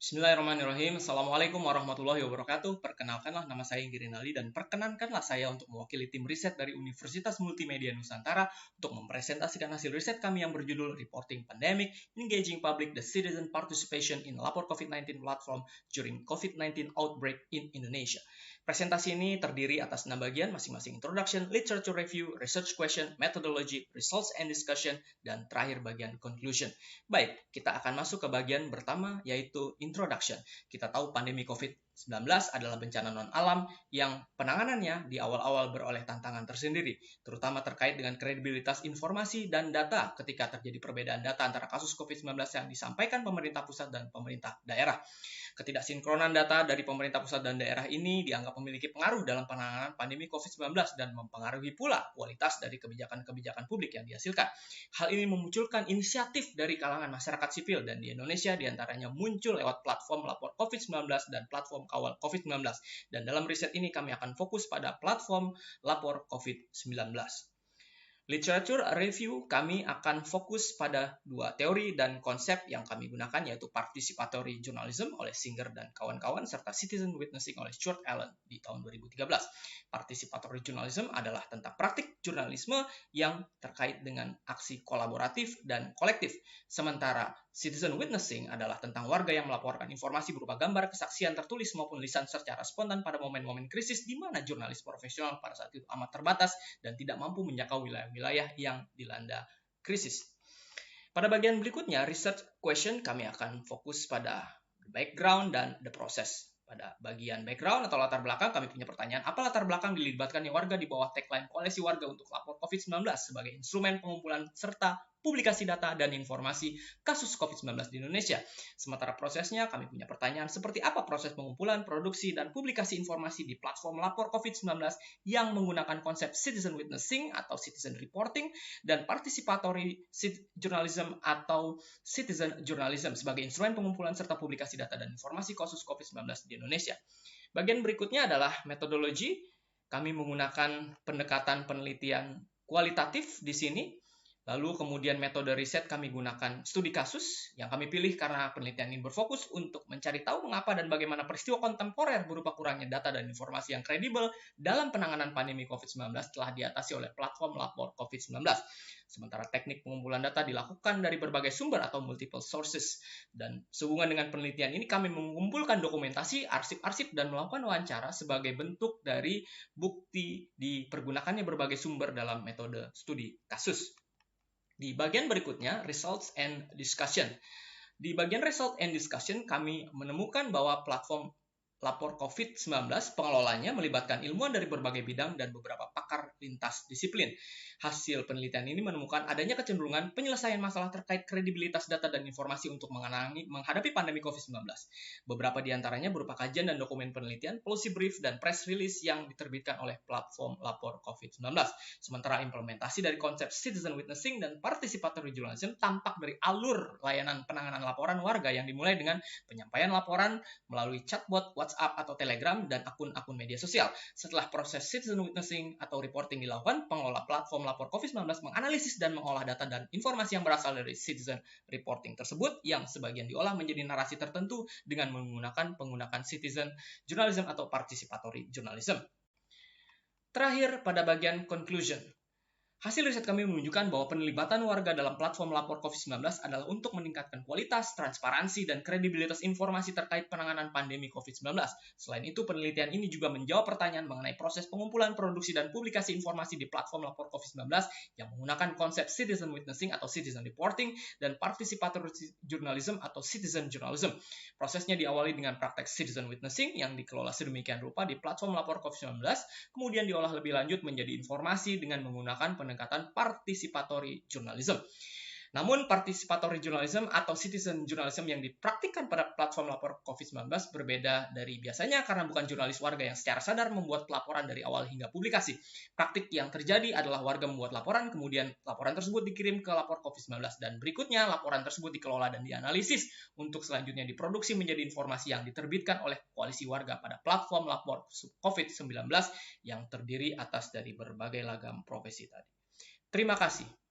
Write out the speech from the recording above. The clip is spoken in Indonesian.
Bismillahirrahmanirrahim. Assalamualaikum warahmatullahi wabarakatuh. Perkenalkanlah, nama saya Inggi Rinaldi dan perkenankanlah saya untuk mewakili tim riset dari Universitas Multimedia Nusantara untuk mempresentasikan hasil riset kami yang berjudul Reporting Pandemic, Engaging Public the Citizen Participation in Lapor COVID-19 Platform During COVID-19 Outbreak in Indonesia. Presentasi ini terdiri atas 6 bagian, masing-masing introduction, literature review, research question, methodology, results and discussion, dan terakhir bagian conclusion. Baik, kita akan masuk ke bagian pertama, yaitu introduction. Kita tahu pandemi COVID-19 adalah bencana non-alam yang penanganannya di awal-awal beroleh tantangan tersendiri, terutama terkait dengan kredibilitas informasi dan data ketika terjadi perbedaan data antara kasus COVID-19 yang disampaikan pemerintah pusat dan pemerintah daerah. Ketidaksinkronan data dari pemerintah pusat dan daerah ini dianggap memiliki pengaruh dalam penanganan pandemi COVID-19 dan mempengaruhi pula kualitas dari kebijakan-kebijakan publik yang dihasilkan. Hal ini memunculkan inisiatif dari kalangan masyarakat sipil dan di Indonesia diantaranya muncul lewat platform Lapor COVID-19 dan platform Kawal COVID-19. Dan dalam riset ini kami akan fokus pada platform Lapor COVID-19. Literature review kami akan fokus pada dua teori dan konsep yang kami gunakan, yaitu participatory journalism oleh Singer dan kawan-kawan serta citizen witnessing oleh Stuart Allen di tahun 2013. Participatory journalism adalah tentang praktik jurnalisme yang terkait dengan aksi kolaboratif dan kolektif, sementara citizen witnessing adalah tentang warga yang melaporkan informasi berupa gambar, kesaksian tertulis maupun lisan secara spontan pada momen-momen krisis di mana jurnalis profesional pada saat itu amat terbatas dan tidak mampu menjangkau wilayah yang dilanda krisis. Pada bagian berikutnya, research question, kami akan fokus pada background dan the process. Pada bagian background atau latar belakang, kami punya pertanyaan, apa latar belakang dilibatkannya warga di bawah tagline Koalisi Warga untuk Lapor COVID-19 sebagai instrumen pengumpulan serta publikasi data dan informasi kasus COVID-19 di Indonesia. Sementara prosesnya, kami punya pertanyaan seperti apa proses pengumpulan, produksi, dan publikasi informasi di platform Lapor COVID-19 yang menggunakan konsep citizen witnessing atau citizen reporting dan participatory journalism atau citizen journalism sebagai instrumen pengumpulan serta publikasi data dan informasi kasus COVID-19 di Indonesia. Bagian berikutnya adalah metodologi. Kami menggunakan pendekatan penelitian kualitatif di sini. Lalu kemudian metode riset kami gunakan studi kasus yang kami pilih karena penelitian ini berfokus untuk mencari tahu mengapa dan bagaimana peristiwa kontemporer berupa kurangnya data dan informasi yang kredibel dalam penanganan pandemi COVID-19 telah diatasi oleh platform Lapor COVID-19. Sementara teknik pengumpulan data dilakukan dari berbagai sumber atau multiple sources. Dan sehubungan dengan penelitian ini kami mengumpulkan dokumentasi, arsip-arsip, dan melakukan wawancara sebagai bentuk dari bukti dipergunakannya berbagai sumber dalam metode studi kasus. Di bagian berikutnya, results and discussion. Di bagian result and discussion, kami menemukan bahwa platform Lapor COVID-19 pengelolanya melibatkan ilmuwan dari berbagai bidang dan beberapa pakar lintas disiplin. Hasil penelitian ini menemukan adanya kecenderungan penyelesaian masalah terkait kredibilitas data dan informasi untuk menghadapi pandemi COVID-19. Beberapa di antaranya berupa kajian dan dokumen penelitian, policy brief, dan press release yang diterbitkan oleh platform Lapor COVID-19. Sementara implementasi dari konsep citizen witnessing dan participatory journalism tampak dari alur layanan penanganan laporan warga yang dimulai dengan penyampaian laporan melalui chatbot, WhatsApp atau Telegram, dan akun-akun media sosial. Setelah proses citizen witnessing atau reporting dilakukan, pengelola platform Lapor COVID-19 menganalisis dan mengolah data dan informasi yang berasal dari citizen reporting tersebut yang sebagian diolah menjadi narasi tertentu dengan menggunakan citizen journalism atau participatory journalism. Terakhir, pada bagian conclusion. Hasil riset kami menunjukkan bahwa penelibatan warga dalam platform Lapor COVID-19 adalah untuk meningkatkan kualitas, transparansi, dan kredibilitas informasi terkait penanganan pandemi COVID-19. Selain itu, penelitian ini juga menjawab pertanyaan mengenai proses pengumpulan, produksi, dan publikasi informasi di platform Lapor COVID-19 yang menggunakan konsep citizen witnessing atau citizen reporting dan participatory journalism atau citizen journalism. Prosesnya diawali dengan praktek citizen witnessing yang dikelola sedemikian rupa di platform Lapor COVID-19, kemudian diolah lebih lanjut menjadi informasi dengan menggunakan pendekatan participatory journalism. Namun, participatory journalism atau citizen journalism yang dipraktikkan pada platform Lapor COVID-19 berbeda dari biasanya karena bukan jurnalis warga yang secara sadar membuat laporan dari awal hingga publikasi. Praktik yang terjadi adalah warga membuat laporan, kemudian laporan tersebut dikirim ke Lapor COVID-19, dan berikutnya laporan tersebut dikelola dan dianalisis untuk selanjutnya diproduksi menjadi informasi yang diterbitkan oleh koalisi warga pada platform Lapor COVID-19 yang terdiri atas dari berbagai ragam profesi tadi. Terima kasih.